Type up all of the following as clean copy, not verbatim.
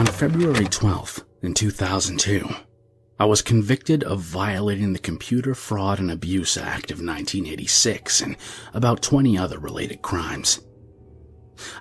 On February 12th, in 2002, I was convicted of violating the Computer Fraud and Abuse Act of 1986 and about 20 other related crimes.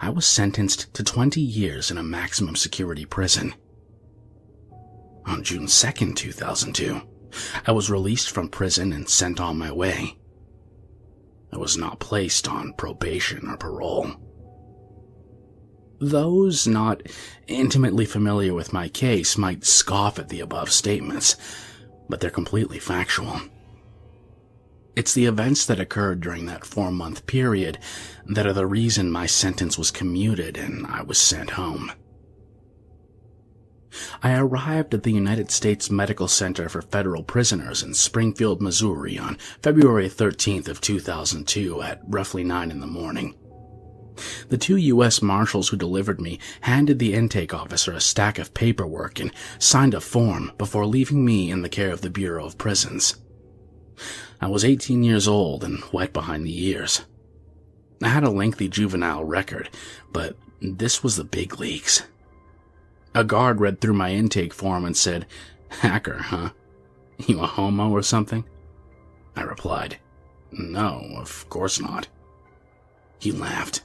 I was sentenced to 20 years in a maximum security prison. On June 2nd, 2002, I was released from prison and sent on my way. I was not placed on probation or parole. Those not intimately familiar with my case might scoff at the above statements, but they're completely factual. It's the events that occurred during that 4-month period that are the reason my sentence was commuted and I was sent home. I arrived at the United States Medical Center for Federal Prisoners in Springfield, Missouri on February 13th of 2002 at roughly 9 in the morning. The 2 U.S. Marshals who delivered me handed the intake officer a stack of paperwork and signed a form before leaving me in the care of the Bureau of Prisons. I was 18 years old and wet behind the ears. I had a lengthy juvenile record, but this was the big leagues. A guard read through my intake form and said, "Hacker, huh? You a homo or something?" I replied, "No, of course not." He laughed.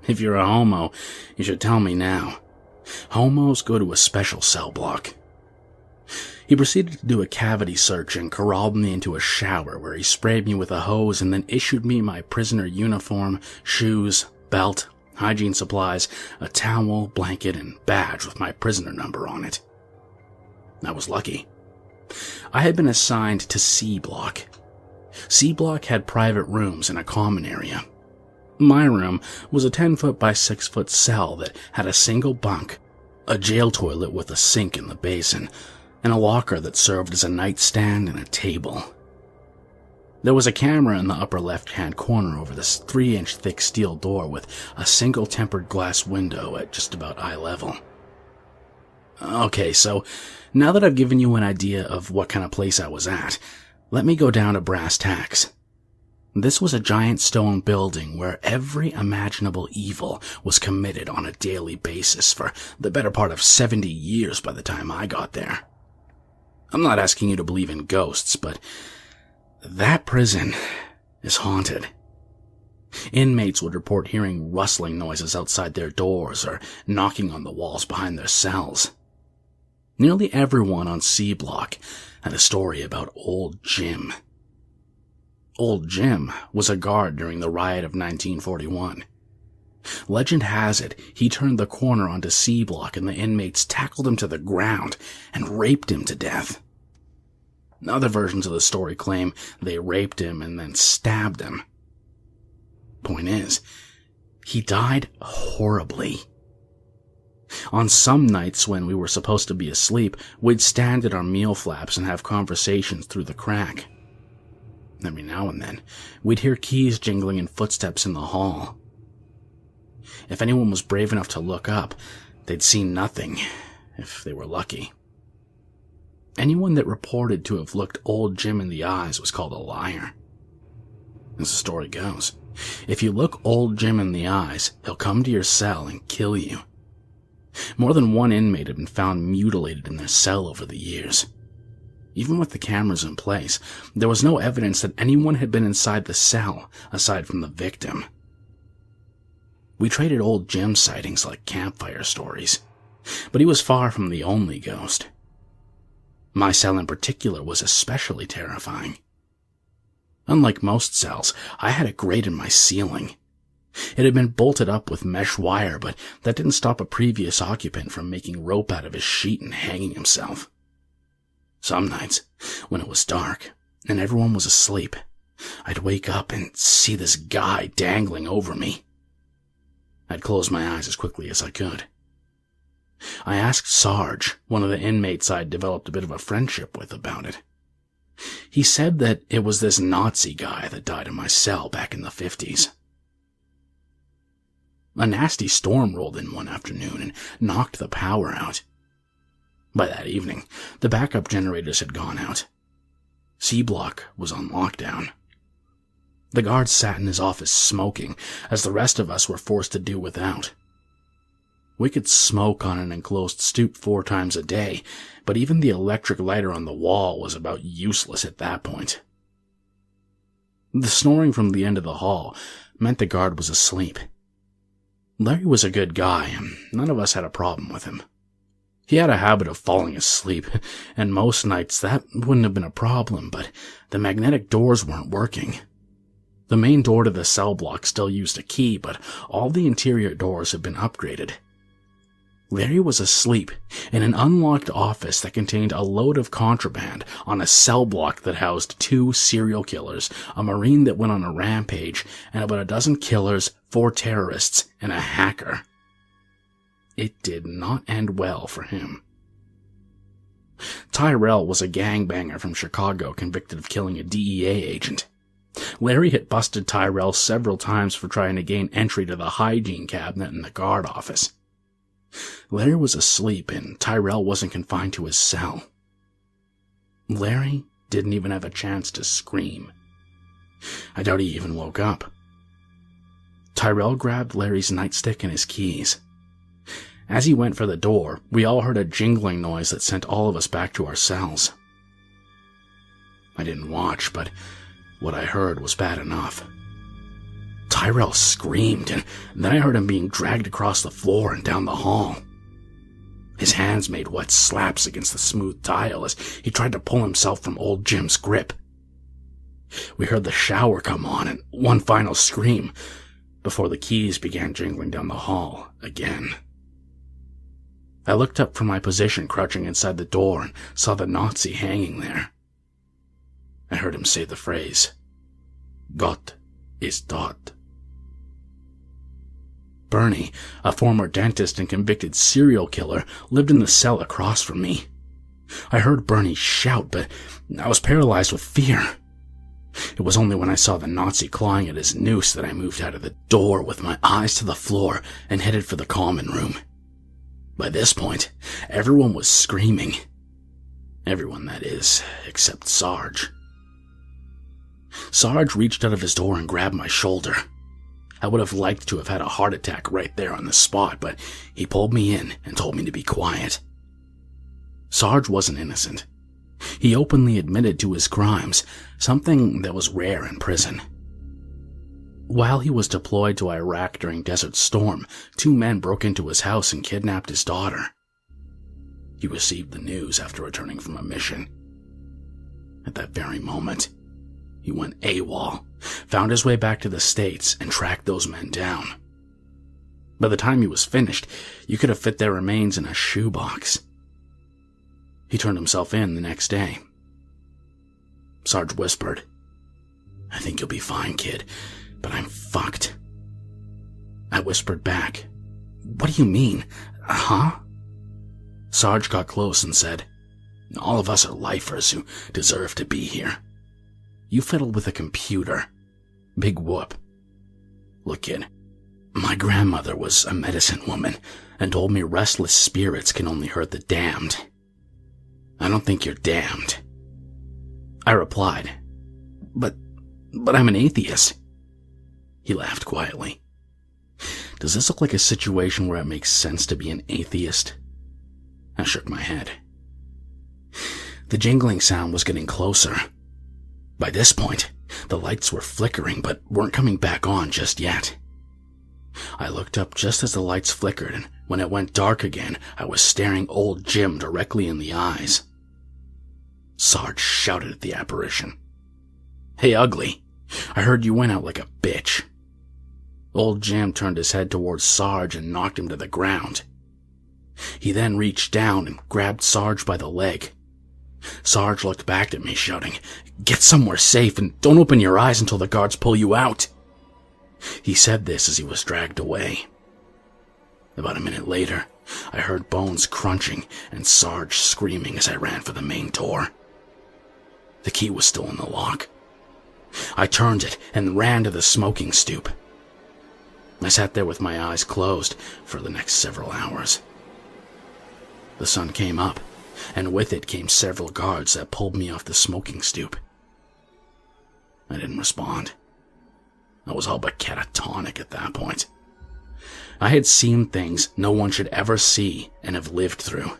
"If you're a homo, you should tell me now. Homos go to a special cell block." He proceeded to do a cavity search and corralled me into a shower where he sprayed me with a hose and then issued me my prisoner uniform, shoes, belt, hygiene supplies, a towel, blanket, and badge with my prisoner number on it. I was lucky. I had been assigned to C Block. C Block had private rooms and a common area. My room was a 10-foot by 6-foot cell that had a single bunk, a jail toilet with a sink in the basin, and a locker that served as a nightstand and a table. There was a camera in the upper left-hand corner over this 3-inch thick steel door with a single tempered glass window at just about eye level. Okay, so now that I've given you an idea of what kind of place I was at, let me go down to brass tacks. This was a giant stone building where every imaginable evil was committed on a daily basis for the better part of 70 years by the time I got there. I'm not asking you to believe in ghosts, but that prison is haunted. Inmates would report hearing rustling noises outside their doors or knocking on the walls behind their cells. Nearly everyone on C Block had a story about Old Jim. Old Jim was a guard during the riot of 1941. Legend has it he turned the corner onto C Block and the inmates tackled him to the ground and raped him to death. Other versions of the story claim they raped him and then stabbed him. Point is, he died horribly. On some nights when we were supposed to be asleep, we'd stand at our meal flaps and have conversations through the crack. Every now and then, we'd hear keys jingling and footsteps in the hall. If anyone was brave enough to look up, they'd see nothing, if they were lucky. Anyone that reported to have looked Old Jim in the eyes was called a liar. As the story goes, if you look Old Jim in the eyes, he'll come to your cell and kill you. More than one inmate had been found mutilated in their cell over the years. Even with the cameras in place, there was no evidence that anyone had been inside the cell aside from the victim. We traded Old Jim sightings like campfire stories, but he was far from the only ghost. My cell in particular was especially terrifying. Unlike most cells, I had a grate in my ceiling. It had been bolted up with mesh wire, but that didn't stop a previous occupant from making rope out of his sheet and hanging himself. Some nights, when it was dark and everyone was asleep, I'd wake up and see this guy dangling over me. I'd close my eyes as quickly as I could. I asked Ksarch, one of the inmates I'd developed a bit of a friendship with, about it. He said that it was this Nazi guy that died in my cell back in the 50s. A nasty storm rolled in one afternoon and knocked the power out. By that evening, the backup generators had gone out. C Block was on lockdown. The guard sat in his office smoking, as the rest of us were forced to do without. We could smoke on an enclosed stoop 4 times a day, but even the electric lighter on the wall was about useless at that point. The snoring from the end of the hall meant the guard was asleep. Larry was a good guy, and none of us had a problem with him. He had a habit of falling asleep, and most nights that wouldn't have been a problem, but the magnetic doors weren't working. The main door to the cell block still used a key, but all the interior doors had been upgraded. Larry was asleep in an unlocked office that contained a load of contraband on a cell block that housed 2 serial killers, a Marine that went on a rampage, and about a dozen killers, 4 terrorists, and a hacker. It did not end well for him. Tyrell was a gangbanger from Chicago convicted of killing a DEA agent. Larry had busted Tyrell several times for trying to gain entry to the hygiene cabinet in the guard office. Larry was asleep and Tyrell wasn't confined to his cell. Larry didn't even have a chance to scream. I doubt he even woke up. Tyrell grabbed Larry's nightstick and his keys. As he went for the door, we all heard a jingling noise that sent all of us back to our cells. I didn't watch, but what I heard was bad enough. Tyrell screamed, and then I heard him being dragged across the floor and down the hall. His hands made wet slaps against the smooth tile as he tried to pull himself from old Jim's grip. We heard the shower come on and one final scream before the keys began jingling down the hall again. I looked up from my position crouching inside the door and saw the Nazi hanging there. I heard him say the phrase, "Gott ist tot." Bernie, a former dentist and convicted serial killer, lived in the cell across from me. I heard Bernie shout, but I was paralyzed with fear. It was only when I saw the Nazi clawing at his noose that I moved out of the door with my eyes to the floor and headed for the common room. By this point, everyone was screaming. Everyone, that is, except Sarge. Sarge reached out of his door and grabbed my shoulder. I would have liked to have had a heart attack right there on the spot, but he pulled me in and told me to be quiet. Sarge wasn't innocent. He openly admitted to his crimes, something that was rare in prison. While he was deployed to Iraq during Desert Storm, 2 men broke into his house and kidnapped his daughter. He received the news after returning from a mission. At that very moment, he went AWOL, found his way back to the States, and tracked those men down. By the time he was finished, you could have fit their remains in a shoebox. He turned himself in the next day. Sarge whispered, "I think you'll be fine, kid, but I'm fucked." I whispered back, "What do you mean? Huh?" Sarge got close and said, "All of us are lifers who deserve to be here. You fiddled with a computer. Big whoop. Look, kid, my grandmother was a medicine woman and told me restless spirits can only hurt the damned. I don't think you're damned." I replied, But I'm an atheist." He laughed quietly. "Does this look like a situation where it makes sense to be an atheist?" I shook my head. The jingling sound was getting closer. By this point, the lights were flickering but weren't coming back on just yet. I looked up just as the lights flickered, and when it went dark again, I was staring old Jim directly in the eyes. Sarge shouted at the apparition, "Hey, ugly, I heard you went out like a bitch." Old Jim turned his head towards Sarge and knocked him to the ground. He then reached down and grabbed Sarge by the leg. Sarge looked back at me, shouting, "Get somewhere safe and don't open your eyes until the guards pull you out." He said this as he was dragged away. About a minute later, I heard bones crunching and Sarge screaming as I ran for the main door. The key was still in the lock. I turned it and ran to the smoking stoop. I sat there with my eyes closed for the next several hours. The sun came up, and with it came several guards that pulled me off the smoking stoop. I didn't respond. I was all but catatonic at that point. I had seen things no one should ever see and have lived through.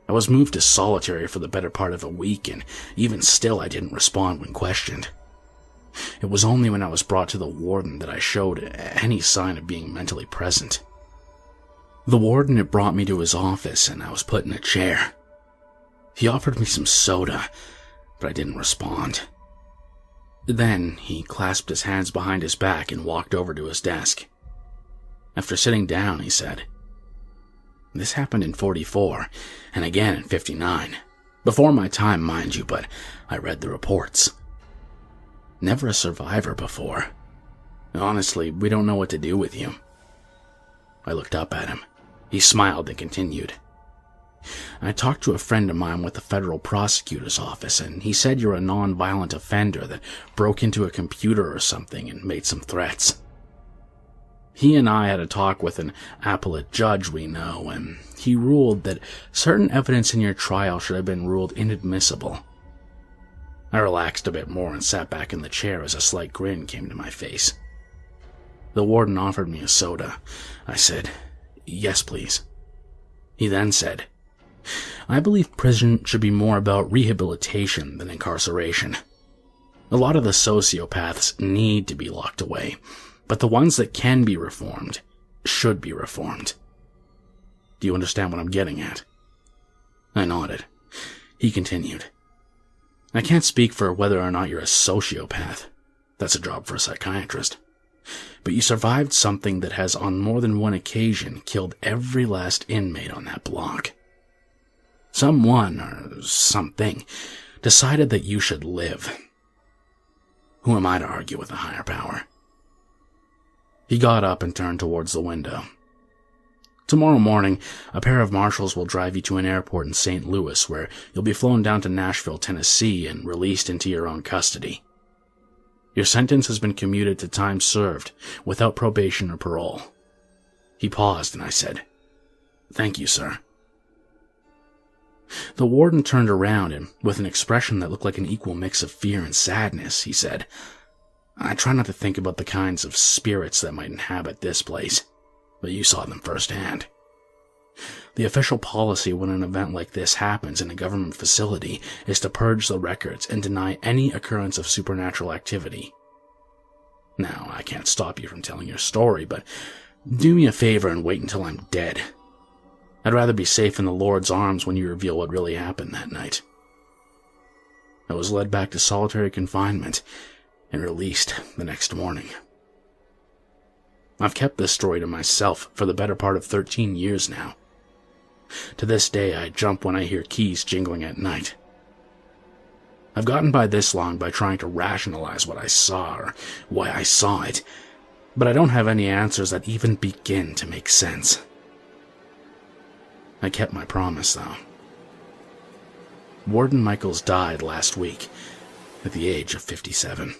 I was moved to solitary for the better part of a week, and even still I didn't respond when questioned. It was only when I was brought to the warden that I showed any sign of being mentally present. The warden had brought me to his office, and I was put in a chair. He offered me some soda, but I didn't respond. Then he clasped his hands behind his back and walked over to his desk. After sitting down, he said, "This happened in 44, and again in 59. Before my time, mind you, but I read the reports. Never a survivor before. Honestly, we don't know what to do with you." I looked up at him. He smiled and continued, "I talked to a friend of mine with the federal prosecutor's office, and he said you're a non-violent offender that broke into a computer or something and made some threats. He and I had a talk with an appellate judge we know, and he ruled that certain evidence in your trial should have been ruled inadmissible." I relaxed a bit more and sat back in the chair as a slight grin came to my face. The warden offered me a soda. I said, "Yes, please." He then said, "I believe prison should be more about rehabilitation than incarceration. A lot of the sociopaths need to be locked away, but the ones that can be reformed should be reformed." Do you understand what I'm getting at? I nodded. He continued, "I can't speak for whether or not you're a sociopath. That's a job for a psychiatrist. But you survived something that has on more than one occasion killed every last inmate on that block. Someone or something decided that you should live. Who am I to argue with a higher power?" He got up and turned towards the window. "Tomorrow morning, a pair of marshals will drive you to an airport in St. Louis where you'll be flown down to Nashville, Tennessee and released into your own custody. Your sentence has been commuted to time served without probation or parole." He paused and I said, "Thank you, sir." The warden turned around and, with an expression that looked like an equal mix of fear and sadness, he said, "I try not to think about the kinds of spirits that might inhabit this place, but you saw them firsthand. The official policy when an event like this happens in a government facility is to purge the records and deny any occurrence of supernatural activity. Now, I can't stop you from telling your story, but do me a favor and wait until I'm dead. I'd rather be safe in the Lord's arms when you reveal what really happened that night." I was led back to solitary confinement and released the next morning. I've kept this story to myself for the better part of 13 years now. To this day, I jump when I hear keys jingling at night. I've gotten by this long by trying to rationalize what I saw or why I saw it, but I don't have any answers that even begin to make sense. I kept my promise, though. Warden Michaels died last week at the age of 57.